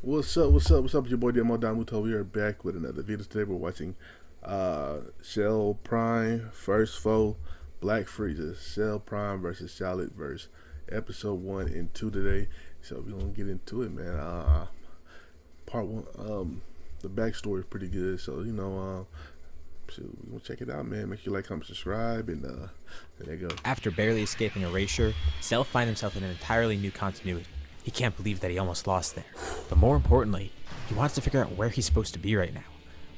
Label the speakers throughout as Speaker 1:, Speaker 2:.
Speaker 1: What's up? What's up? What's up? It's your boy Domuto. We are back with another video. Today we're watching Cell Prime First Foe Black Frieza. Cell Prime versus Saladverse, episode 1 and 2 today. So we're gonna get into it, man. Part 1, the backstory is pretty good. So so we're gonna check it out, man. Make sure you like, comment, subscribe, and there you go.
Speaker 2: After barely escaping erasure, Cell finds himself in an entirely new continuity. He can't believe that he almost lost there. But more importantly, he wants to figure out where he's supposed to be right now.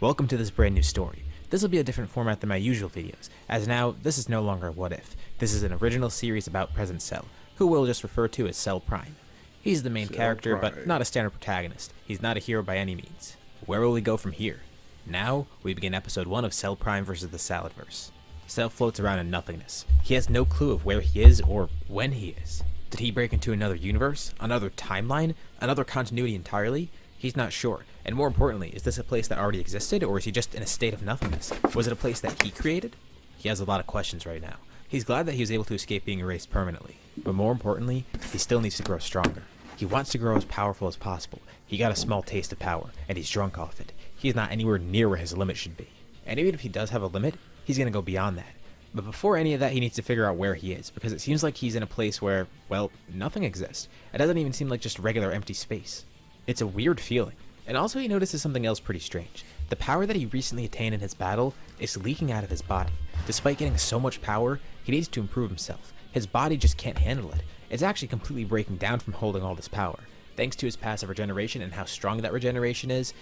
Speaker 2: Welcome to this brand new story. This will be a different format than my usual videos, as now this is no longer What If. This is an original series about present Cell, who we'll just refer to as Cell Prime. He's the main character, but not a standard protagonist. He's not a hero by any means. Where will we go from here? Now, we begin episode 1 of Cell Prime vs. the Saladverse. Cell floats around in nothingness. He has no clue of where he is or when he is. Did he break into another universe, another timeline, another continuity entirely? He's not sure. And more importantly, is this a place that already existed, or is he just in a state of nothingness? Was it a place that he created? He has a lot of questions right now. He's glad that he was able to escape being erased permanently. But more importantly, he still needs to grow stronger. He wants to grow as powerful as possible. He got a small taste of power, and he's drunk off it. He's not anywhere near where his limit should be. And even if he does have a limit, he's going to go beyond that. But before any of that, he needs to figure out where he is, because it seems like he's in a place where, well, nothing exists. It doesn't even seem like just regular empty space. It's a weird feeling. And also he notices something else pretty strange. The power that he recently attained in his battle is leaking out of his body. Despite getting so much power, he needs to improve himself. His body just can't handle it. It's actually completely breaking down from holding all this power. Thanks to his passive regeneration and how strong that regeneration is,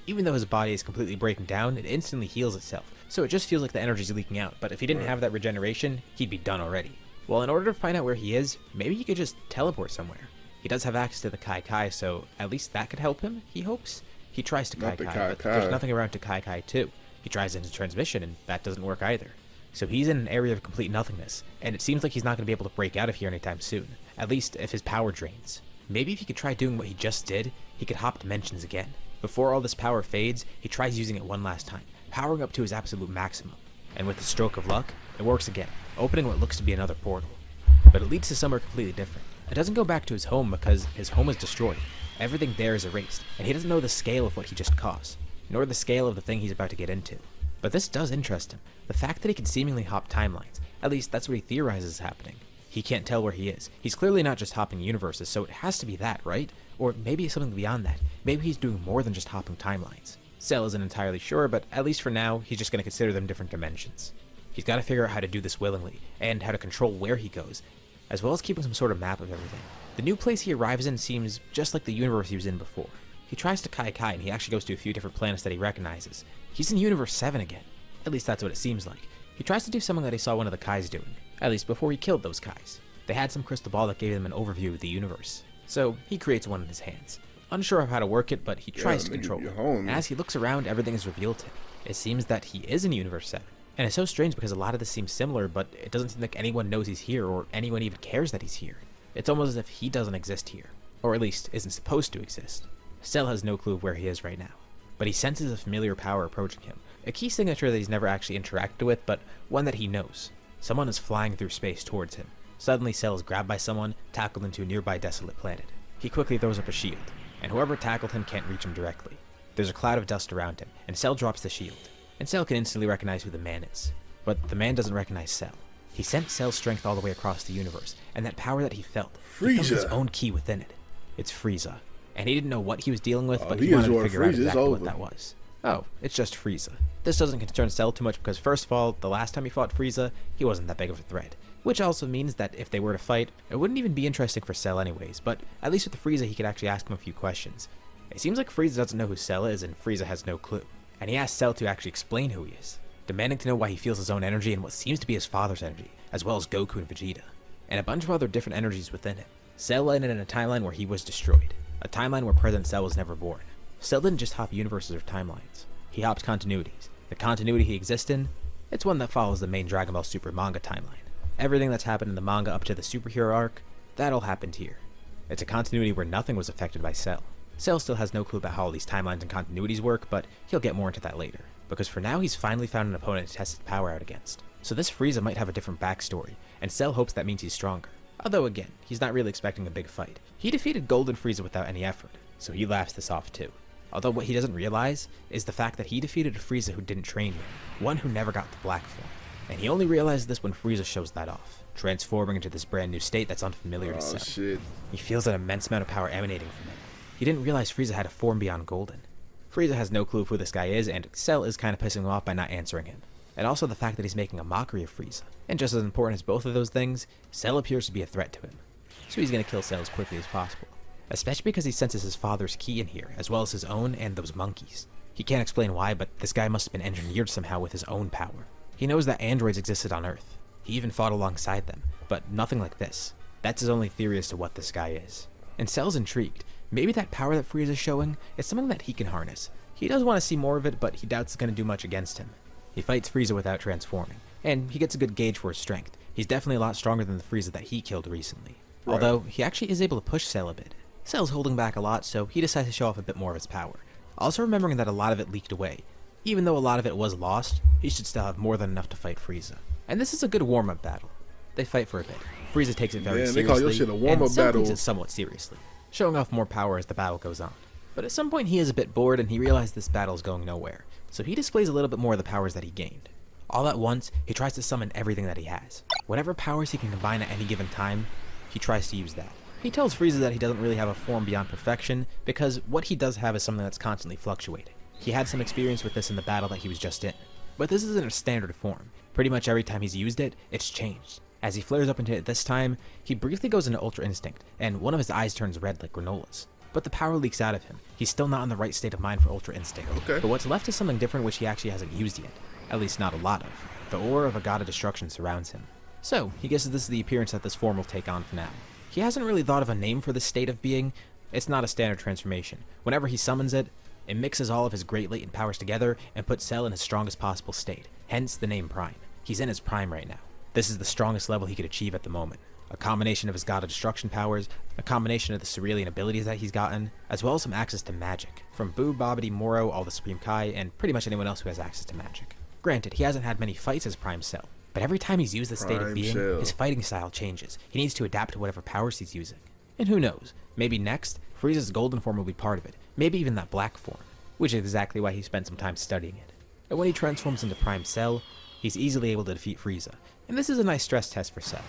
Speaker 2: even though his body is completely breaking down, it instantly heals itself. So it just feels like the energy's leaking out, but if he didn't have that regeneration, he'd be done already. Well, in order to find out where he is, maybe he could just teleport somewhere. He does have access to the Kai Kai, so at least that could help him, he hopes. He tries to Kai Kai, but there's nothing around to Kai Kai too. He tries into transmission, and that doesn't work either. So he's in an area of complete nothingness, and it seems like he's not going to be able to break out of here anytime soon, at least if his power drains. Maybe if he could try doing what he just did, he could hop dimensions again. Before all this power fades, he tries using it one last time, powering up to his absolute maximum. And with a stroke of luck, it works again, opening what looks to be another portal. But it leads to somewhere completely different. It doesn't go back to his home because his home is destroyed. Everything there is erased, and he doesn't know the scale of what he just caused, nor the scale of the thing he's about to get into. But this does interest him, the fact that he can seemingly hop timelines. At least that's what he theorizes is happening. He can't tell where he is. He's clearly not just hopping universes, so it has to be that, right? Or maybe it's something beyond that. Maybe he's doing more than just hopping timelines. Cell isn't entirely sure, but at least for now, he's just going to consider them different dimensions. He's got to figure out how to do this willingly, and how to control where he goes, as well as keeping some sort of map of everything. The new place he arrives in seems just like the universe he was in before. He tries to Kai Kai, and he actually goes to a few different planets that he recognizes. He's in Universe 7 again. At least that's what it seems like. He tries to do something that he saw one of the Kais doing, at least before he killed those Kais. They had some crystal ball that gave him an overview of the universe. So he creates one in his hands. Unsure of how to work it, but he tries to control it. And as he looks around, everything is revealed to him. It seems that he is in Universe 7. And it's so strange because a lot of this seems similar, but it doesn't seem like anyone knows he's here or anyone even cares that he's here. It's almost as if he doesn't exist here, or at least isn't supposed to exist. Cell has no clue of where he is right now, but he senses a familiar power approaching him. A key signature that he's never actually interacted with, but one that he knows. Someone is flying through space towards him. Suddenly, Cell is grabbed by someone, tackled into a nearby desolate planet. He quickly throws up a shield, and whoever tackled him can't reach him directly. There's a cloud of dust around him, and Cell drops the shield. And Cell can instantly recognize who the man is. But the man doesn't recognize Cell. He sent Cell's strength all the way across the universe, and that power that he felt, he felt his own key within it. It's Frieza. And he didn't know what he was dealing with, but he wanted to figure out exactly what that was. Oh, it's just Frieza. This doesn't concern Cell too much because first of all, the last time he fought Frieza, he wasn't that big of a threat. Which also means that if they were to fight, it wouldn't even be interesting for Cell anyways, but at least with Frieza he could actually ask him a few questions. It seems like Frieza doesn't know who Cell is and Frieza has no clue. And he asks Cell to actually explain who he is, demanding to know why he feels his own energy and what seems to be his father's energy, as well as Goku and Vegeta, and a bunch of other different energies within him. Cell landed in a timeline where he was destroyed, a timeline where President Cell was never born. Cell didn't just hop universes or timelines, he hops continuities. The continuity he exists in, it's one that follows the main Dragon Ball Super manga timeline. Everything that's happened in the manga up to the superhero arc, that all happened here. It's a continuity where nothing was affected by Cell. Cell still has no clue about how all these timelines and continuities work, but he'll get more into that later. Because for now he's finally found an opponent to test his power out against. So this Frieza might have a different backstory, and Cell hopes that means he's stronger. Although again, he's not really expecting a big fight. He defeated Golden Frieza without any effort. so he laughs this off too. Although what he doesn't realize is the fact that he defeated a Frieza who didn't train yet, one who never got the black form. And he only realizes this when Frieza shows that off, transforming into this brand new state that's unfamiliar to Cell.
Speaker 1: Shit.
Speaker 2: He feels an immense amount of power emanating from him. He didn't realize Frieza had a form beyond Golden. Frieza has no clue of who this guy is, and Cell is kind of pissing him off by not answering him. And also the fact that he's making a mockery of Frieza. And just as important as both of those things, Cell appears to be a threat to him. So he's going to kill Cell as quickly as possible. Especially because he senses his father's ki in here, as well as his own and those monkeys. He can't explain why, but this guy must have been engineered somehow with his own power. He knows that androids existed on Earth. He even fought alongside them, but nothing like this. That's his only theory as to what this guy is. And Cell's intrigued. Maybe that power that Frieza's showing is something that he can harness. He does want to see more of it, but he doubts it's going to do much against him. He fights Frieza without transforming, and he gets a good gauge for his strength. He's definitely a lot stronger than the Frieza that he killed recently. Right. Although, he actually is able to push Cell a bit. Cell's holding back a lot, so he decides to show off a bit more of his power. Also remembering that a lot of it leaked away. Even though a lot of it was lost, he should still have more than enough to fight Frieza. And this is a good warm-up battle. They fight for a bit. Frieza takes it very seriously,
Speaker 1: they call your shit a warm-up
Speaker 2: and Cell
Speaker 1: battle.
Speaker 2: takes it somewhat seriously, showing off more power as the battle goes on. But at some point he is a bit bored and he realizes this battle is going nowhere, so he displays a little bit more of the powers that he gained. All at once, he tries to summon everything that he has. Whatever powers he can combine at any given time, he tries to use that. He tells Frieza that he doesn't really have a form beyond perfection, because what he does have is something that's constantly fluctuating. He had some experience with this in the battle that he was just in. But this isn't a standard form. Pretty much every time he's used it, it's changed. As he flares up into it this time, he briefly goes into Ultra Instinct, and one of his eyes turns red like granolas. But the power leaks out of him. He's still not in the right state of mind for Ultra Instinct.
Speaker 1: Okay.
Speaker 2: But what's left is something different which he actually hasn't used yet. At least not a lot of. The aura of a god of destruction surrounds him. So, he guesses this is the appearance that this form will take on for now. He hasn't really thought of a name for this state of being. It's not a standard transformation. Whenever he summons it, it mixes all of his great latent powers together and puts Cell in his strongest possible state, hence the name Prime. He's in his prime right now. This is the strongest level he could achieve at the moment. A combination of his god of destruction powers, a combination of the Cerealian abilities that he's gotten, as well as some access to magic, from Boo, Bobbidi, Moro, all the Supreme Kai, and pretty much anyone else who has access to magic. Granted, he hasn't had many fights as Prime Cell, but every time he's used the state of being, his fighting style changes. He needs to adapt to whatever powers he's using. And who knows, maybe next, Frieza's golden form will be part of it, maybe even that black form, which is exactly why he spent some time studying it. And when he transforms into Prime Cell, he's easily able to defeat Frieza, and this is a nice stress test for Cell.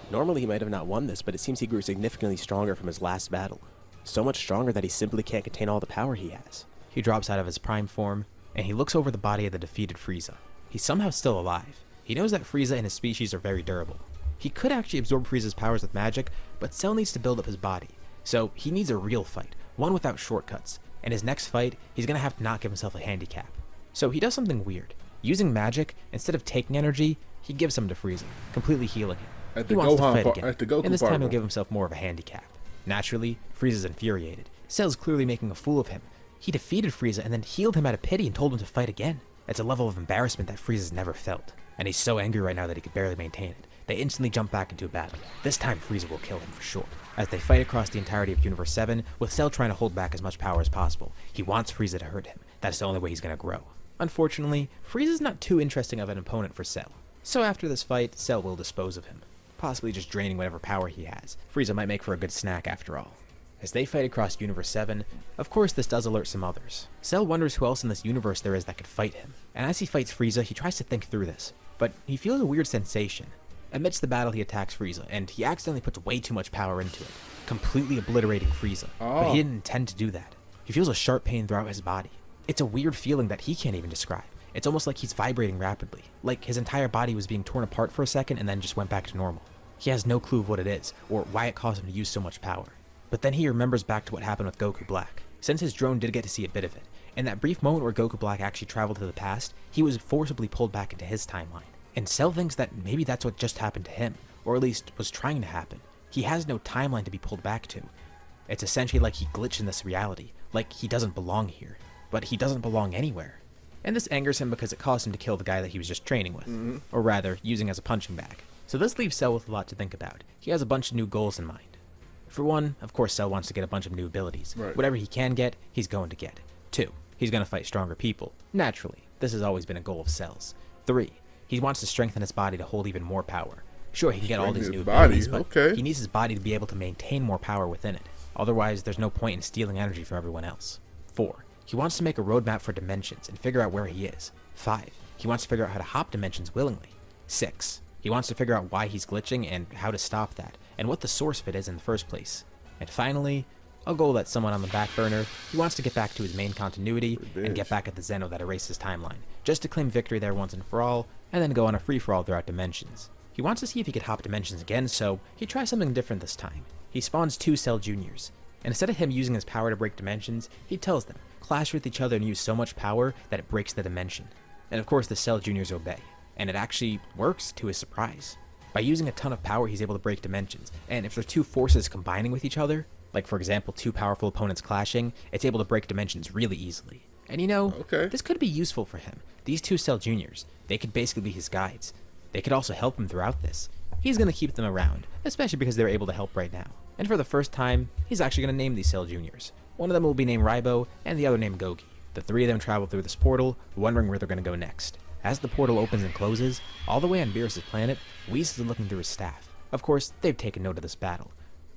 Speaker 3: Normally he might have not won this, but it seems he grew significantly stronger from his last battle. So much stronger that he simply can't contain all the power he has.
Speaker 2: He drops out of his Prime form, and he looks over the body of the defeated Frieza. He's somehow still alive. He knows that Frieza and his species are very durable. He could actually absorb Frieza's powers with magic, but Cell needs to build up his body. So he needs a real fight, one without shortcuts. And his next fight, he's gonna have to not give himself a handicap. So he does something weird. Using magic, instead of taking energy, he gives some to Frieza, completely healing him. He wants to fight again, and this time he'll give himself more of a handicap. Naturally, Frieza's infuriated. Cell's clearly making a fool of him. He defeated Frieza and then healed him out of pity and told him to fight again. It's a level of embarrassment that Frieza's never felt. And he's so angry right now that he could barely maintain it. They instantly jump back into a battle. This time Frieza will kill him for sure. As they fight across the entirety of Universe 7, with Cell trying to hold back as much power as possible. He wants Frieza to hurt him. That's the only way he's gonna grow. Unfortunately, Frieza's not too interesting of an opponent for Cell. So after this fight, Cell will dispose of him. Possibly just draining whatever power he has. Frieza might make for a good snack after all. As they fight across Universe 7, of course this does alert some others. Cell wonders who else in this universe there is that could fight him. And as he fights Frieza, he tries to think through this. But he feels a weird sensation. Amidst the battle, he attacks Frieza, and he accidentally puts way too much power into it, completely obliterating Frieza. But he didn't intend to do that. He feels a sharp pain throughout his body. It's a weird feeling that he can't even describe. It's almost like he's vibrating rapidly, like his entire body was being torn apart for a second and then just went back to normal. He has no clue of what it is, or why it caused him to use so much power. But then he remembers back to what happened with Goku Black. Since his drone did get to see a bit of it, in that brief moment where Goku Black actually traveled to the past, he was forcibly pulled back into his timeline. And Cell thinks that maybe that's what just happened to him, or at least was trying to happen. He has no timeline to be pulled back to. It's essentially like he glitched in this reality, like he doesn't belong here. But he doesn't belong anywhere. And this angers him because it caused him to kill the guy that he was just training with, or rather, using as a punching bag. So this leaves Cell with a lot to think about. He has a bunch of new goals in mind. For one, of course Cell wants to get a bunch of new abilities.
Speaker 1: Right.
Speaker 2: Whatever he can get, he's going to get. 2, he's going to fight stronger people. Naturally, this has always been a goal of Cell's. 3, he wants to strengthen his body to hold even more power. Sure, he can get all these new abilities, but he needs his body to be able to maintain more power within it. otherwise there's no point in stealing energy from everyone else. 4. He wants to make a roadmap for dimensions and figure out where he is. 5. He wants to figure out how to hop dimensions willingly. 6. He wants to figure out why he's glitching and how to stop that, and what the source of it is in the first place. And finally, a goal that's somewhat on the back burner, he wants to get back to his main continuity and get back at the Zeno that erased his timeline, just to claim victory there once and for all, and then go on a free-for-all throughout dimensions. He wants to see if he could hop dimensions again, so he tries something different this time. He spawns 2 Cell Juniors, and instead of him using his power to break dimensions, he tells them, clash with each other and use so much power that it breaks the dimension. And of course the Cell Juniors obey, and it actually works to his surprise. By using a ton of power, he's able to break dimensions, and if there's 2 forces combining with each other, like for example 2 powerful opponents clashing, it's able to break dimensions really easily. And you know, this could be useful for him. These 2 Cell Juniors, they could basically be his guides. They could also help him throughout this. He's going to keep them around, especially because they're able to help right now. And for the first time, he's actually going to name these Cell Juniors. One of them will be named Raibo, and the other named Gogi. The 3 of them travel through this portal, wondering where they're going to go next. As the portal opens and closes, all the way on Beerus' planet, Whis is looking through his staff. Of course, they've taken note of this battle.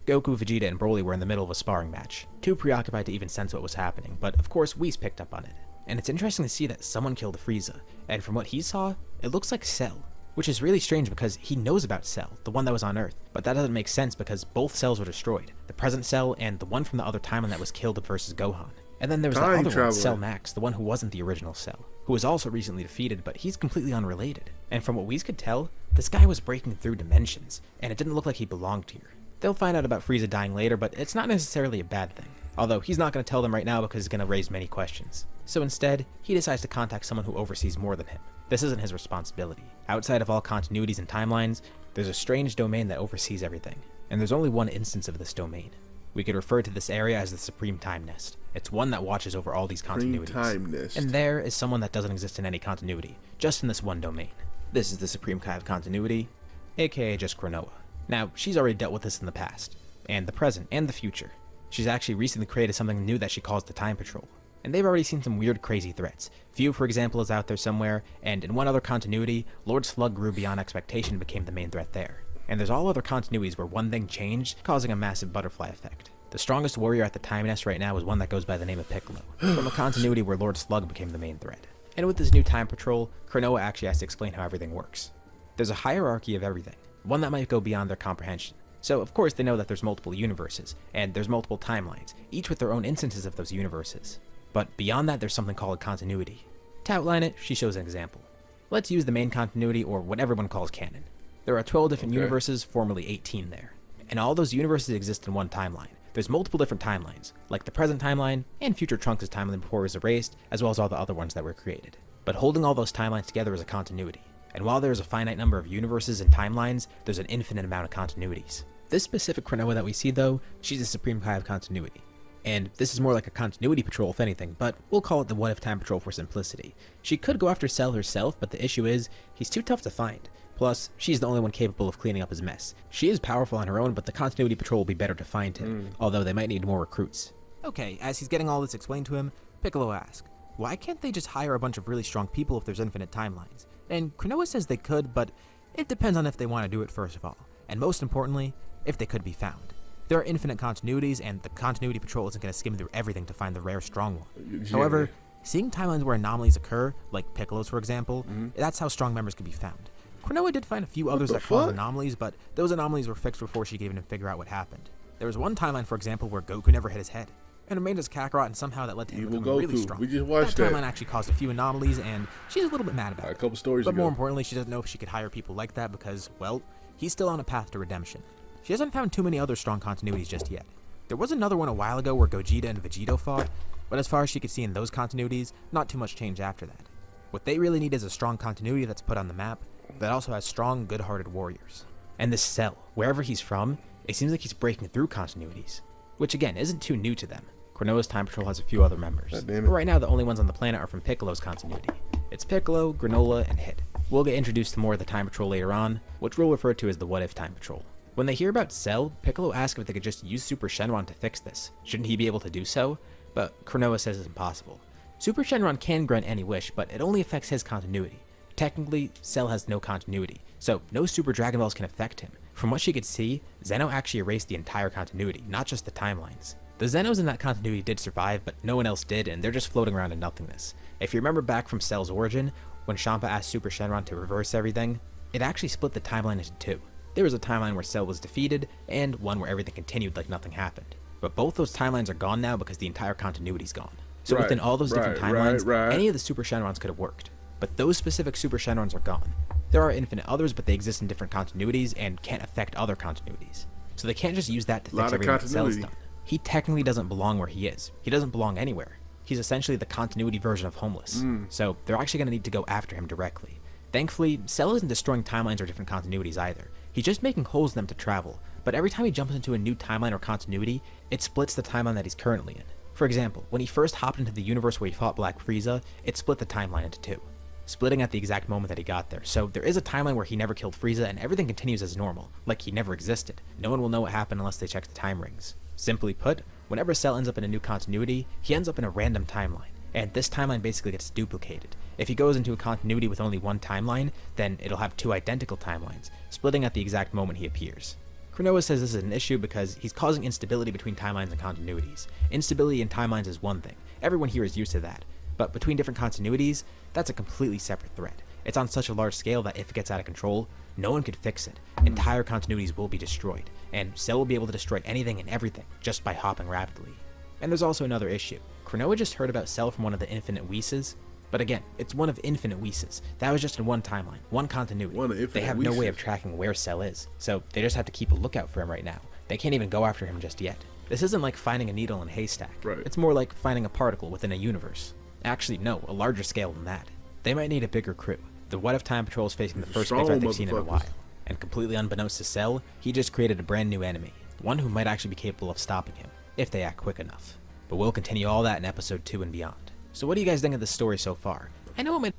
Speaker 2: Goku, Vegeta, and Broly were in the middle of a sparring match, too preoccupied to even sense what was happening, but of course Whis picked up on it. And it's interesting to see that someone killed Frieza, and from what he saw, it looks like Cell, which is really strange because he knows about Cell, the one that was on Earth, but that doesn't make sense because both cells were destroyed, the present Cell and the one from the other timeline that was killed versus Gohan. And then there was the other one, Cell Max, the one who wasn't the original Cell, who was also recently defeated, but he's completely unrelated. And from what Whis could tell, this guy was breaking through dimensions, and it didn't look like he belonged here. They'll find out about Frieza dying later, but it's not necessarily a bad thing. Although he's not going to tell them right now because it's going to raise many questions. So instead, he decides to contact someone who oversees more than him. This isn't his responsibility. Outside of all continuities and timelines, there's a strange domain that oversees everything. And there's only one instance of this domain. We could refer to this area as the Supreme Time Nest. It's one that watches over all these continuities.
Speaker 1: Time Nest.
Speaker 2: And there is someone that doesn't exist in any continuity, just in this one domain. This is the Supreme Kai of Continuity, aka just Cronoa. Now, she's already dealt with this in the past, and the present, and the future. She's actually recently created something new that she calls the Time Patrol. And they've already seen some weird, crazy threats. Few, for example, is out there somewhere, and in one other continuity, Lord Slug grew beyond expectation and became the main threat there. And there's all other continuities where one thing changed, causing a massive butterfly effect. The strongest warrior at the Time Nest right now is one that goes by the name of Piccolo, from a continuity where Lord Slug became the main threat. And with this new Time Patrol, Cronoa actually has to explain how everything works. There's a hierarchy of everything, one that might go beyond their comprehension. So of course they know that there's multiple universes, and there's multiple timelines, each with their own instances of those universes. But beyond that, there's something called continuity. To outline it, she shows an example. Let's use the main continuity, or what everyone calls canon. There are 12 different universes, formerly 18 there. And all those universes exist in one timeline. There's multiple different timelines, like the present timeline, and future Trunks' timeline before it was erased, as well as all the other ones that were created. But holding all those timelines together is a continuity. And while there's a finite number of universes and timelines, there's an infinite amount of continuities. This specific Cronoa that we see though, she's the Supreme Kai of Continuity. And this is more like a continuity patrol if anything, but we'll call it the What If Time Patrol for simplicity. She could go after Cell herself, but the issue is, he's too tough to find. Plus, she's the only one capable of cleaning up his mess. She is powerful on her own, but the continuity patrol will be better to find him, although they might need more recruits. Okay, as he's getting all this explained to him, Piccolo asks, why can't they just hire a bunch of really strong people if there's infinite timelines? And Cronoa says they could, but it depends on if they want to do it first of all, and most importantly, if they could be found. There are infinite continuities, and the continuity patrol isn't going to skim through everything to find the rare strong one. Yeah. However, seeing timelines where anomalies occur, like Piccolo's for example, that's how strong members could be found. Cronoa did find a few others that caused anomalies, but those anomalies were fixed before she could even figure out what happened. There was one timeline, for example, where Goku never hit his head, and remained as Kakarot, and somehow that led to him becoming really strong.
Speaker 1: We just watched
Speaker 2: that timeline actually caused a few anomalies, and she's a little bit mad about it.
Speaker 1: A couple stories
Speaker 2: but
Speaker 1: ago.
Speaker 2: More importantly, she doesn't know if she could hire people like that because, well, he's still on a path to redemption. She hasn't found too many other strong continuities just yet. There was another one a while ago where Gogeta and Vegito fought, but as far as she could see in those continuities, not too much change after that. What they really need is a strong continuity that's put on the map that also has strong, good-hearted warriors. And this Cell, wherever he's from, it seems like he's breaking through continuities, which again isn't too new to them. Cronoa's Time Patrol has a few other members, but right now the only ones on the planet are from Piccolo's continuity. It's Piccolo, Granola, and Hit. We'll get introduced to more of the Time Patrol later on, which we'll refer to as the What If Time Patrol. When they hear about Cell, Piccolo asks if they could just use Super Shenron to fix this. Shouldn't he be able to do so? But Cronoa says it's impossible. Super Shenron can grant any wish, but it only affects his continuity. Technically, Cell has no continuity, so no Super Dragon Balls can affect him. From what she could see, Zeno actually erased the entire continuity, not just the timelines. The Zenos in that continuity did survive, but no one else did, and they're just floating around in nothingness. If you remember back from Cell's origin, when Champa asked Super Shenron to reverse everything, it actually split the timeline into two. There was a timeline where Cell was defeated, and one where everything continued like nothing happened. But both those timelines are gone now because the entire continuity's gone. So within all those different timelines, any of the Super Shenrons could have worked. But those specific Super Shenrons are gone. There are infinite others, but they exist in different continuities and can't affect other continuities. So they can't just use that to fix everything that Cell's done. He technically doesn't belong where he is. He doesn't belong anywhere. He's essentially the continuity version of Homeless. So they're actually going to need to go after him directly. Thankfully, Cell isn't destroying timelines or different continuities either. He's just making holes in them to travel, but every time he jumps into a new timeline or continuity, it splits the timeline that he's currently in. For example, when he first hopped into the universe where he fought Black Frieza, it split the timeline into two, splitting at the exact moment that he got there. So there is a timeline where he never killed Frieza and everything continues as normal, like he never existed. No one will know what happened unless they check the time rings. Simply put, whenever Cell ends up in a new continuity, he ends up in a random timeline, and this timeline basically gets duplicated. If he goes into a continuity with only one timeline, then it'll have two identical timelines, splitting at the exact moment he appears. Cronoa says this is an issue because he's causing instability between timelines and continuities. Instability in timelines is one thing, everyone here is used to that, but between different continuities, that's a completely separate threat. It's on such a large scale that if it gets out of control, no one could fix it. Entire continuities will be destroyed, and Cell will be able to destroy anything and everything just by hopping rapidly. And there's also another issue. Cronoa just heard about Cell from one of the infinite Whis, but again, it's one of infinite Whis. That was just in one timeline, one continuity. They have no way of tracking where Cell is, so they just have to keep a lookout for him right now. They can't even go after him just yet. This isn't like finding a needle in a haystack. It's more like finding a particle within a universe. Actually, no, a larger scale than that. They might need a bigger crew. The What If Time Patrol is facing the first big threat they've seen in a while. And completely unbeknownst to Cell, he just created a brand new enemy. One who might actually be capable of stopping him, if they act quick enough. But we'll continue all that in episode 2 and beyond. So what do you guys think of this story so far? I know it might...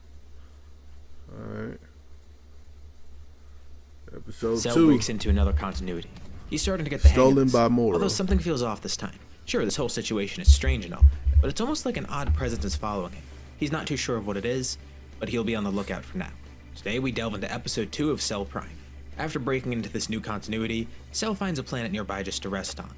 Speaker 1: Alright. Episode 2.
Speaker 2: Cell breaks into another continuity. He's starting to get the hang of this,
Speaker 1: Stolen by Moro.
Speaker 2: although something feels off this time. Sure, this whole situation is strange and all, but it's almost like an odd presence is following him. He's not too sure of what it is, but he'll be on the lookout for now. Today we delve into episode 2 of Cell Prime. After breaking into this new continuity, Cell finds a planet nearby just to rest on.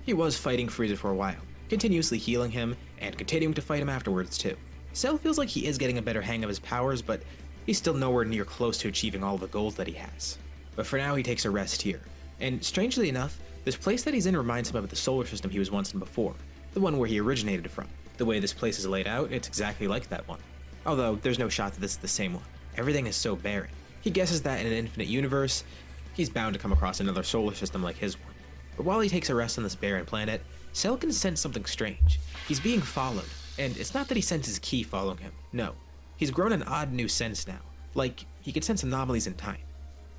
Speaker 2: He was fighting Frieza for a while, continuously healing him, and continuing to fight him afterwards too. Cell feels like he is getting a better hang of his powers, but he's still nowhere near close to achieving all the goals that he has. But for now he takes a rest here, and strangely enough, this place that he's in reminds him of the solar system he was once in before, the one where he originated from. The way this place is laid out, it's exactly like that one. Although, there's no shot that this is the same one. Everything is so barren. He guesses that in an infinite universe, he's bound to come across another solar system like his one. But while he takes a rest on this barren planet, Cell can sense something strange. He's being followed, and it's not that he senses Ki following him, no. He's grown an odd new sense now, like he can sense anomalies in time.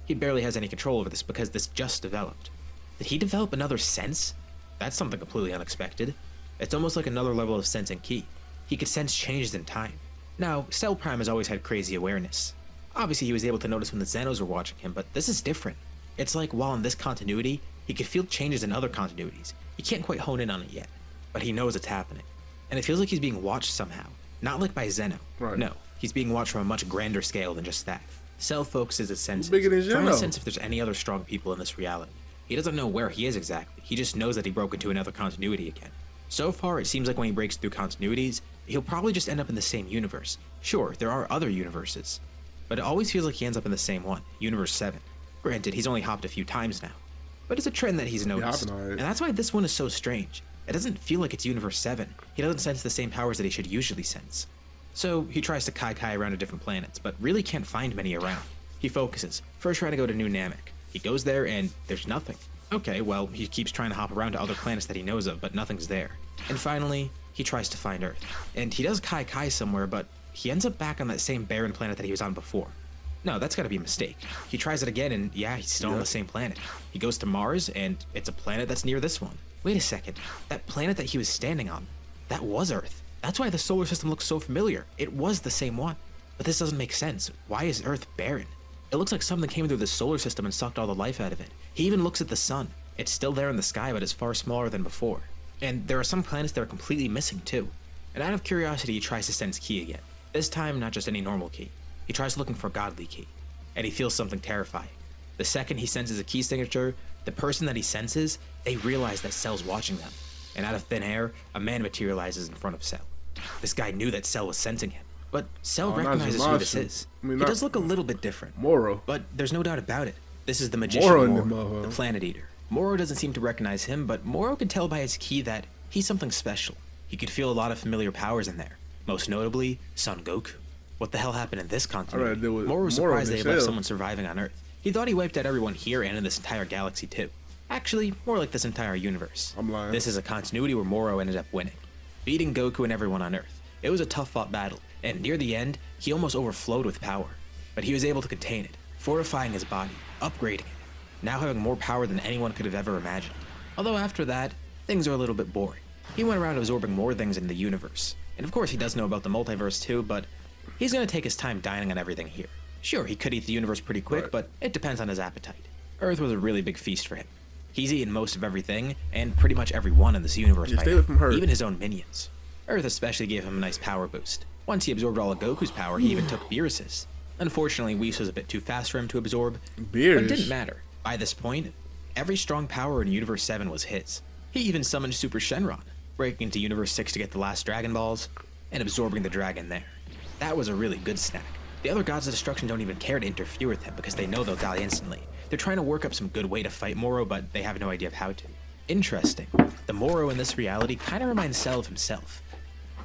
Speaker 2: He barely has any control over this because this just developed. Did he develop another sense? That's something completely unexpected. It's almost like another level of sense in Ki. He could sense changes in time. Now, Cell Prime has always had crazy awareness. Obviously he was able to notice when the Zenos were watching him, but this is different. It's like while in this continuity, he could feel changes in other continuities. He can't quite hone in on it yet, but he knows it's happening. And it feels like he's being watched somehow. Not like by Zeno. No, he's being watched from a much grander scale than just that. Cell focuses his senses, trying to sense if there's any other strong people in this reality. He doesn't know where he is exactly, he just knows that he broke into another continuity again. So far, it seems like when he breaks through continuities, he'll probably just end up in the same universe. Sure, there are other universes, but it always feels like he ends up in the same one, Universe 7. Granted, he's only hopped a few times now, but it's a trend that he's noticed, and that's why this one is so strange. It doesn't feel like it's Universe 7. He doesn't sense the same powers that he should usually sense. So he tries to kai around to different planets, but really can't find many around. He focuses, first trying to go to New Namek. He goes there and there's nothing. Okay, well, he keeps trying to hop around to other planets that he knows of, but nothing's there. And finally, he tries to find Earth. And he does kai somewhere, but he ends up back on that same barren planet that he was on before. No, that's gotta be a mistake. He tries it again and yeah, he's still on the same planet. He goes to Mars and it's a planet that's near this one. Wait a second, that planet that he was standing on, that was Earth. That's why the solar system looks so familiar. It was the same one. But this doesn't make sense. Why is Earth barren? It looks like something came through the solar system and sucked all the life out of it. He even looks at the sun. It's still there in the sky, but it's far smaller than before. And there are some planets that are completely missing too. And out of curiosity, he tries to sense Ki again. This time, not just any normal Ki. He tries looking for godly Ki. And he feels something terrifying. The second he senses a key signature, the person that he senses, they realize that Cell's watching them. And out of thin air, a man materializes in front of Cell. This guy knew that Cell was sensing him, but Cell recognizes who this is. He does look a little bit different.
Speaker 1: Moro.
Speaker 2: But there's no doubt about it. This is the magician Moro, the Planet Eater. Moro doesn't seem to recognize him, but Moro could tell by his ki that he's something special. He could feel a lot of familiar powers in there, most notably Son Goku. What the hell happened in this continuity? Moro was surprised they left someone surviving on Earth. He thought he wiped out everyone here and in this entire galaxy too. Actually, more like this entire universe.
Speaker 1: I'm lying.
Speaker 2: This is a continuity where Moro ended up winning, beating Goku and everyone on Earth. It was a tough-fought battle, and near the end, he almost overflowed with power. But he was able to contain it, fortifying his body, upgrading it, now having more power than anyone could have ever imagined. Although after that, things are a little bit boring. He went around absorbing more things in the universe. And of course he does know about the multiverse too, but he's gonna take his time dining on everything here. Sure, he could eat the universe pretty quick, but it depends on his appetite. Earth was a really big feast for him. He's eaten most of everything, and pretty much everyone in this universe by now, even his own minions. Earth especially gave him a nice power boost. Once he absorbed all of Goku's power, he even took Beerus's. Unfortunately, Whis was a bit too fast for him to absorb, but it didn't matter. By this point, every strong power in Universe 7 was his. He even summoned Super Shenron, breaking into Universe 6 to get the last Dragon Balls, and absorbing the dragon there. That was a really good snack. The other gods of destruction don't even care to interfere with him because they know they'll die instantly. They're trying to work up some good way to fight Moro, but they have no idea of how to. Interesting. The Moro in this reality kind of reminds Cell of himself.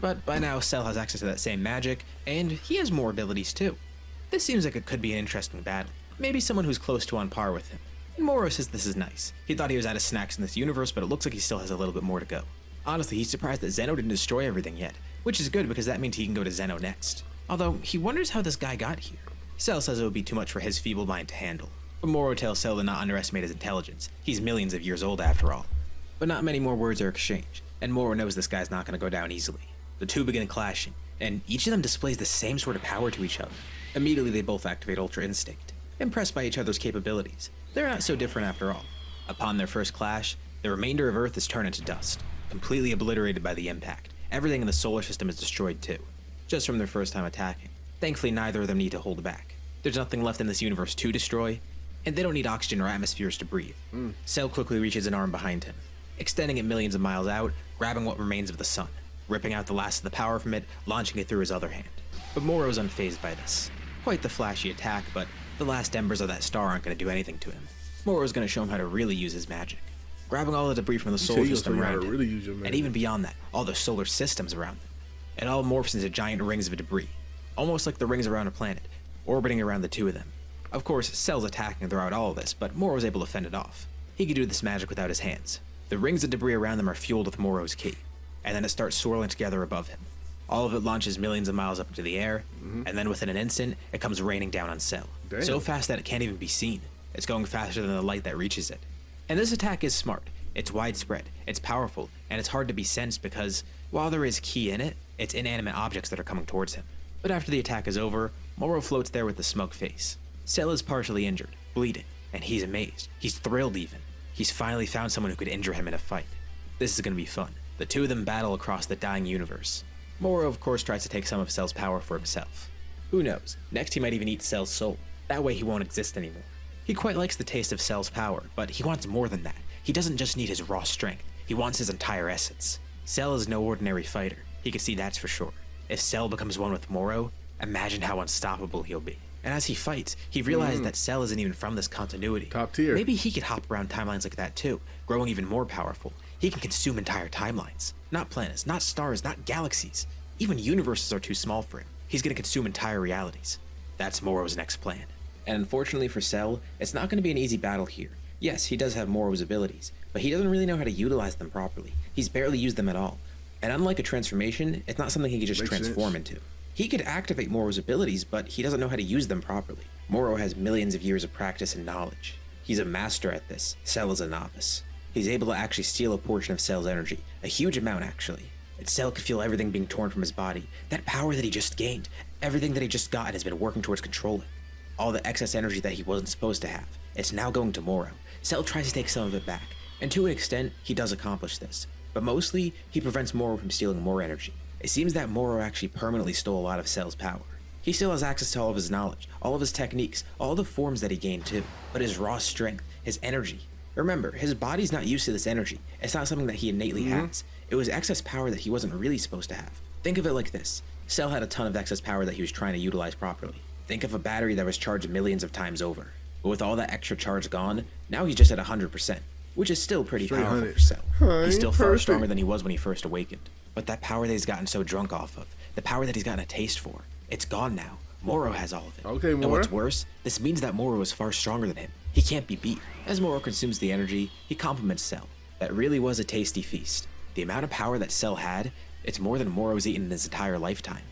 Speaker 2: But by now, Cell has access to that same magic, and he has more abilities too. This seems like it could be an interesting battle. Maybe someone who's close to on par with him. And Moro says this is nice. He thought he was out of snacks in this universe, but it looks like he still has a little bit more to go. Honestly, he's surprised that Zeno didn't destroy everything yet, which is good because that means he can go to Zeno next. Although, he wonders how this guy got here. Cell says it would be too much for his feeble mind to handle. But Moro tells Cell to not underestimate his intelligence. He's millions of years old after all. But not many more words are exchanged, and Moro knows this guy's not going to go down easily. The two begin clashing, and each of them displays the same sort of power to each other. Immediately they both activate Ultra Instinct, impressed by each other's capabilities. They're not so different after all. Upon their first clash, the remainder of Earth is turned into dust, completely obliterated by the impact. Everything in the solar system is destroyed too, just from their first time attacking. Thankfully, neither of them need to hold back. There's nothing left in this universe to destroy, and they don't need oxygen or atmospheres to breathe. Cell quickly reaches an arm behind him, extending it millions of miles out, grabbing what remains of the sun, ripping out the last of the power from it, launching it through his other hand. But Moro is unfazed by this. Quite the flashy attack, but the last embers of that star aren't going to do anything to him. Moro's going to show him how to really use his magic, grabbing all the debris from the solar system around him, and even beyond that, all the solar systems around them. It all morphs into giant rings of debris, almost like the rings around a planet, orbiting around the two of them. Of course, Cell's attacking throughout all of this, but Moro was able to fend it off. He could do this magic without his hands. The rings of debris around them are fueled with Moro's ki, and then it starts swirling together above him. All of it launches millions of miles up into the air, and then within an instant, it comes raining down on Cell.
Speaker 1: Damn.
Speaker 2: So fast that it can't even be seen. It's going faster than the light that reaches it. And this attack is smart. It's widespread, it's powerful, and it's hard to be sensed because, while there is ki in it, it's inanimate objects that are coming towards him. But after the attack is over, Moro floats there with a smug face. Cell is partially injured, bleeding, and he's amazed. He's thrilled even. He's finally found someone who could injure him in a fight. This is gonna be fun. The two of them battle across the dying universe. Moro, of course, tries to take some of Cell's power for himself. Who knows, next he might even eat Cell's soul. That way he won't exist anymore. He quite likes the taste of Cell's power, but he wants more than that. He doesn't just need his raw strength, he wants his entire essence. Cell is no ordinary fighter, he can see that's for sure. If Cell becomes one with Moro, imagine how unstoppable he'll be. And as he fights, he realizes that Cell isn't even from this continuity.
Speaker 1: Top tier.
Speaker 2: Maybe he could hop around timelines like that too, growing even more powerful. He can consume entire timelines. Not planets, not stars, not galaxies. Even universes are too small for him. He's gonna consume entire realities. That's Moro's next plan. And unfortunately for Cell, it's not gonna be an easy battle here. Yes, he does have Moro's abilities, but he doesn't really know how to utilize them properly. He's barely used them at all. And unlike a transformation, it's not something he can just transform into. He could activate Moro's abilities, but he doesn't know how to use them properly. Moro has millions of years of practice and knowledge. He's a master at this. Cell is a novice. He's able to actually steal a portion of Cell's energy, a huge amount actually. And Cell could feel everything being torn from his body, that power that he just gained, everything that he just got and has been working towards controlling. All the excess energy that he wasn't supposed to have, it's now going to Moro. Cell tries to take some of it back, and to an extent, he does accomplish this. But mostly, he prevents Moro from stealing more energy. It seems that Moro actually permanently stole a lot of Cell's power.
Speaker 4: He still has access to all of his knowledge, all of his techniques, all the forms that he gained too. But his raw strength, his energy. Remember, his body's not used to this energy. It's not something that he innately has. It was excess power that he wasn't really supposed to have. Think of it like this. Cell had a ton of excess power that he was trying to utilize properly. Think of a battery that was charged millions of times over. But with all that extra charge gone, now he's just at 100%, which is still pretty
Speaker 1: Straight
Speaker 4: powerful
Speaker 1: 100.
Speaker 4: for Cell.
Speaker 1: Huh,
Speaker 4: He's still
Speaker 1: ain't
Speaker 4: far
Speaker 1: perfect.
Speaker 4: stronger than he was when he first awakened. But that power that he's gotten so drunk off of, the power that he's gotten a taste for, it's gone now. Moro has all of it.
Speaker 1: Okay,
Speaker 4: And
Speaker 1: Moro.
Speaker 4: what's worse, this means that Moro is far stronger than him. He can't be beat. As Moro consumes the energy, he compliments Cell. That really was a tasty feast. The amount of power that Cell had, it's more than Moro's eaten in his entire lifetime.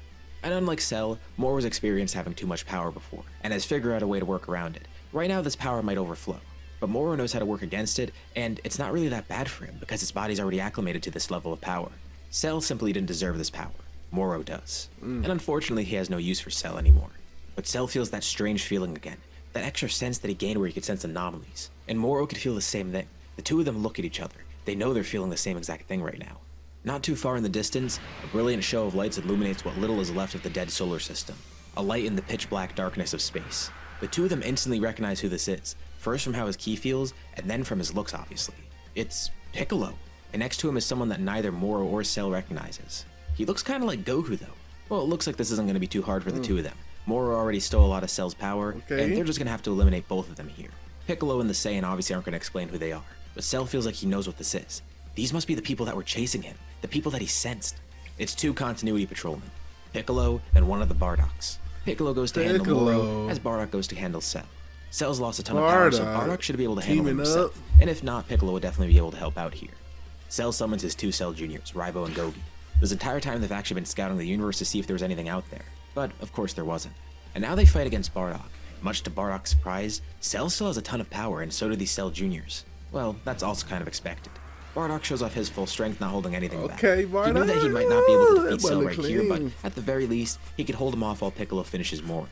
Speaker 4: And unlike Cell, Moro's experienced having too much power before, and has figured out a way to work around it. Right now, this power might overflow, but Moro knows how to work against it, and it's not really that bad for him because his body's already acclimated to this level of power. Cell simply didn't deserve this power. Moro does. And unfortunately, he has no use for Cell anymore. But Cell feels that strange feeling again, that extra sense that he gained where he could sense anomalies. And Moro could feel the same thing. The two of them look at each other. They know they're feeling the same exact thing right now. Not too far in the distance, a brilliant show of lights illuminates what little is left of the dead solar system. A light in the pitch-black darkness of space. The two of them instantly recognize who this is, first from how his ki feels, and then from his looks, obviously. It's Piccolo, and next to him is someone that neither Moro or Cell recognizes. He looks kind of like Goku, though. Well, it looks like this isn't going to be too hard for the two of them. Moro already stole a lot of Cell's power,
Speaker 1: Okay.
Speaker 4: and they're just going to have to eliminate both of them here. Piccolo and the Saiyan obviously aren't going to explain who they are, but Cell feels like he knows what this is. These must be the people that were chasing him, the people that he sensed. It's two continuity patrolmen, Piccolo and one of the Bardoks. Piccolo goes to handle Moro,
Speaker 1: Piccolo.
Speaker 4: as Bardock goes to handle Cell. Cell's lost a ton of power, so
Speaker 1: Bardock
Speaker 4: Bardock should be able to handle him
Speaker 1: teaming
Speaker 4: himself.
Speaker 1: up.
Speaker 4: And if not, Piccolo would definitely be able to help out here. Cell summons his two Cell Juniors, Raibo and Gogi. This entire time they've actually been scouting the universe to see if there was anything out there. But, of course, there wasn't. And now they fight against Bardock. Much to Bardock's surprise, Cell still has a ton of power, and so do these Cell Juniors. Well, that's also kind of expected. Bardock shows off his full strength, not holding anything back.
Speaker 1: Okay,
Speaker 4: He knew that he
Speaker 1: Bardock.
Speaker 4: might not be able to
Speaker 1: That
Speaker 4: defeat
Speaker 1: boy
Speaker 4: Cell
Speaker 1: look
Speaker 4: right here, but
Speaker 1: clean.
Speaker 4: at the very least, he could hold him off while Piccolo finishes Moro.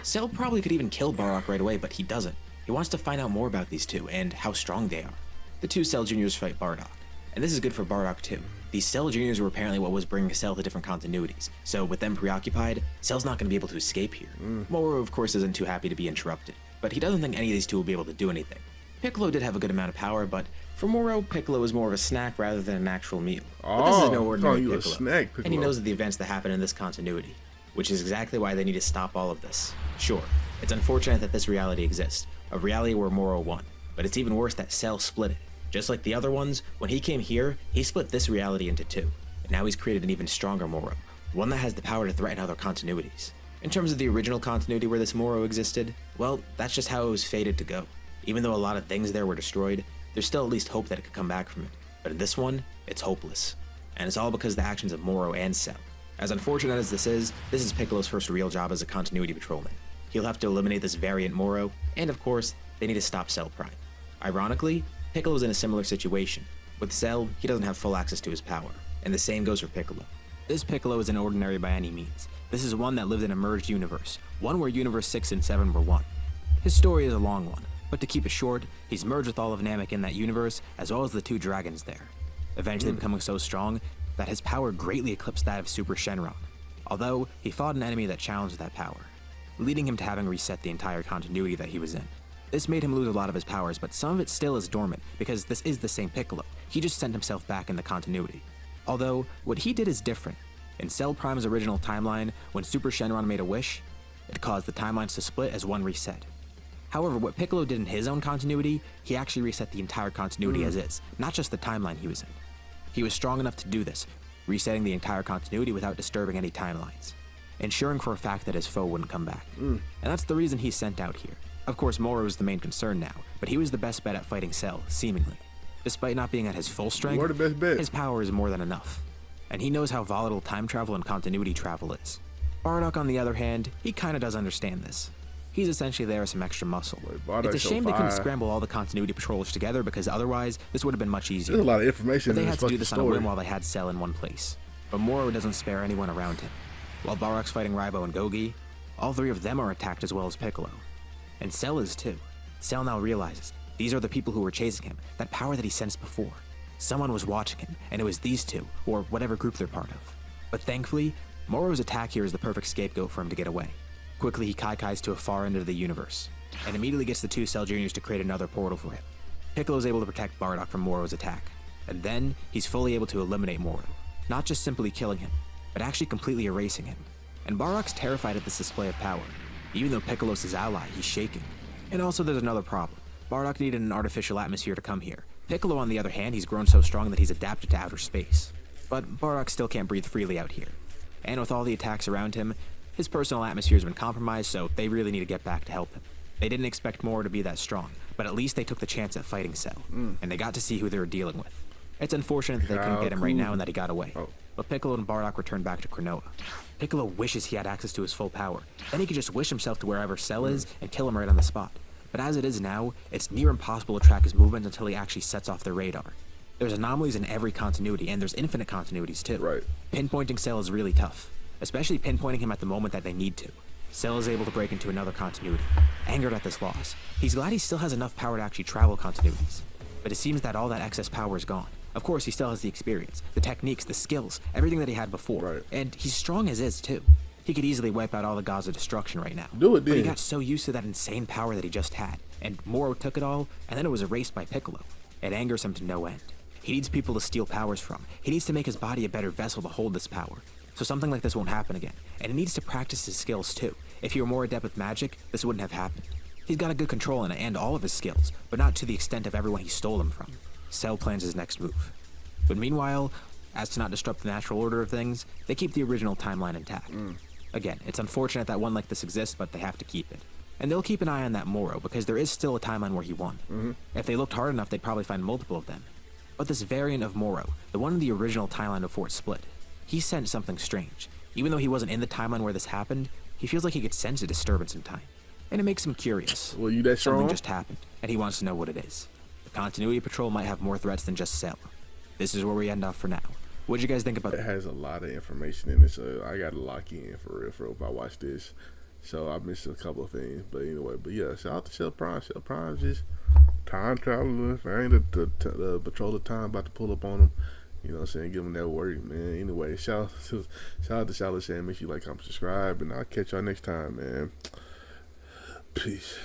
Speaker 4: Cell probably could even kill Bardock right away, but he doesn't. He wants to find out more about these two, and how strong they are. The two Cell Juniors fight Bardock. And this is good for Bardock too. These Cell Juniors were apparently what was bringing Cell to different continuities, so with them preoccupied, Cell's not going to be able to escape here. Moro, of course, isn't too happy to be interrupted, but he doesn't think any of these two will be able to do anything. Piccolo did have a good amount of power, but for Moro, Piccolo is more of a snack rather than an actual meal. But this is no
Speaker 1: Oh,
Speaker 4: ordinary
Speaker 1: calling you a
Speaker 4: Piccolo,
Speaker 1: snack,
Speaker 4: and he
Speaker 1: Piccolo.
Speaker 4: knows of the events that happen in this continuity, which is exactly why they need to stop all of this. Sure, it's unfortunate that this reality exists, a reality where Moro won, but it's even worse that Cell split it. Just like the other ones, when he came here, he split this reality into two. And now he's created an even stronger Moro, one that has the power to threaten other continuities. In terms of the original continuity where this Moro existed, well, that's just how it was fated to go. Even though a lot of things there were destroyed, there's still at least hope that it could come back from it. But in this one, it's hopeless. And it's all because of the actions of Moro and Cell. As unfortunate as this is Piccolo's first real job as a continuity patrolman. He'll have to eliminate this variant Moro, and of course, they need to stop Cell Prime. Ironically, Piccolo's in a similar situation. With Cell, he doesn't have full access to his power, and the same goes for Piccolo.
Speaker 2: This Piccolo isn't ordinary by any means. This is one that lived in a merged universe, one where Universe 6 and 7 were one. His story is a long one, but to keep it short, he's merged with all of Namek in that universe, as well as the two dragons there, eventually becoming so strong that his power greatly eclipsed that of Super Shenron, although he fought an enemy that challenged that power, leading him to having reset the entire continuity that he was in. This made him lose a lot of his powers, but some of it still is dormant, because this is the same Piccolo. He just sent himself back in the continuity. Although, what he did is different. In Cell Prime's original timeline, when Super Shenron made a wish, it caused the timelines to split as one reset. However, what Piccolo did in his own continuity, he actually reset the entire continuity as is, not just the timeline he was in. He was strong enough to do this, resetting the entire continuity without disturbing any timelines, ensuring for a fact that his foe wouldn't come back. And that's the reason he's sent out here. Of course, Moro is the main concern now, but he was the best bet at fighting Cell, seemingly. Despite not being at his full strength,
Speaker 1: You are the best bet.
Speaker 2: his power is more than enough. And he knows how volatile time travel and continuity travel is. Bardock, on the other hand, he kinda does understand this. He's essentially there as some extra muscle.
Speaker 1: Bardock's
Speaker 2: It's a
Speaker 1: so
Speaker 2: shame they couldn't
Speaker 1: fire.
Speaker 2: scramble all the continuity patrollers together, because otherwise, this would have been much easier.
Speaker 1: There's a lot of information
Speaker 2: But they
Speaker 1: in
Speaker 2: had
Speaker 1: this
Speaker 2: to do
Speaker 1: fucking
Speaker 2: this on a
Speaker 1: story.
Speaker 2: whim while they had Cell in one place. But Moro doesn't spare anyone around him. While Bardock's fighting Raibo and Gogi, all three of them are attacked as well as Piccolo. And Cell is too. Cell now realizes these are the people who were chasing him, that power that he sensed before. Someone was watching him, and it was these two, or whatever group they're part of. But thankfully, Moro's attack here is the perfect scapegoat for him to get away. Quickly, he Kaikais to a far end of the universe, and immediately gets the two Cell Juniors to create another portal for him. Piccolo is able to protect Bardock from Moro's attack, and then he's fully able to eliminate Moro, not just simply killing him, but actually completely erasing him. And Bardock's terrified at this display of power. Even though Piccolo's his ally, he's shaking. And also there's another problem. Bardock needed an artificial atmosphere to come here. Piccolo, on the other hand, he's grown so strong that he's adapted to outer space. But Bardock still can't breathe freely out here. And with all the attacks around him, his personal atmosphere's been compromised, so they really need to get back to help him. They didn't expect Moro to be that strong, but at least they took the chance at fighting Cell, and they got to see who they were dealing with. It's unfortunate that they couldn't get him right now and that he got away. But Piccolo and Bardock returned back to Cronoa. Piccolo wishes he had access to his full power. Then he could just wish himself to wherever Cell is and kill him right on the spot. But as it is now, it's near impossible to track his movements until he actually sets off their radar. There's anomalies in every continuity, and there's infinite continuities too.
Speaker 1: Right.
Speaker 2: Pinpointing Cell is really tough, especially pinpointing him at the moment that they need to. Cell is able to break into another continuity. Angered at this loss, he's glad he still has enough power to actually travel continuities. But it seems that all that excess power is gone. Of course, he still has the experience, the techniques, the skills, everything that he had before.
Speaker 1: Right.
Speaker 2: And he's strong as is, too. He could easily wipe out all the gods of destruction right now.
Speaker 1: Do it,
Speaker 2: But he
Speaker 1: then.
Speaker 2: got so used to that insane power that he just had, and Moro took it all, and then it was erased by Piccolo. It angers him to no end. He needs people to steal powers from. He needs to make his body a better vessel to hold this power. So something like this won't happen again. And he needs to practice his skills, too. If he were more adept with magic, this wouldn't have happened. He's got a good control in it and all of his skills, but not to the extent of everyone he stole them from. Cell plans his next move. But meanwhile, as to not disrupt the natural order of things, they keep the original timeline intact. Again, it's unfortunate that one like this exists, but they have to keep it. And they'll keep an eye on that Moro, because there is still a timeline where he won. If they looked hard enough, they'd probably find multiple of them. But this variant of Moro, the one in the original timeline before it split, he sensed something strange. Even though he wasn't in the timeline where this happened, he feels like he could sense a disturbance in time. And it makes him curious.
Speaker 1: Well, you that strong?
Speaker 2: Something just happened, and he wants to know what it is. The Continuity Patrol might have more threats than just Cell. This is where we end off for now. What'd you guys think about
Speaker 1: It
Speaker 2: that?
Speaker 1: has a lot of information in it, so I got to lock in for real if I watch this. So I missed a couple of things, but anyway. But yeah, shout out to Shell Prime. Shell Prime just time traveler. I ain't the patrol of time about to pull up on him. You know what I'm saying? Give him that work, man. Anyway, shout out to Charlotte saying make sure you like, comment, subscribe, and I'll catch y'all next time, man. Peace.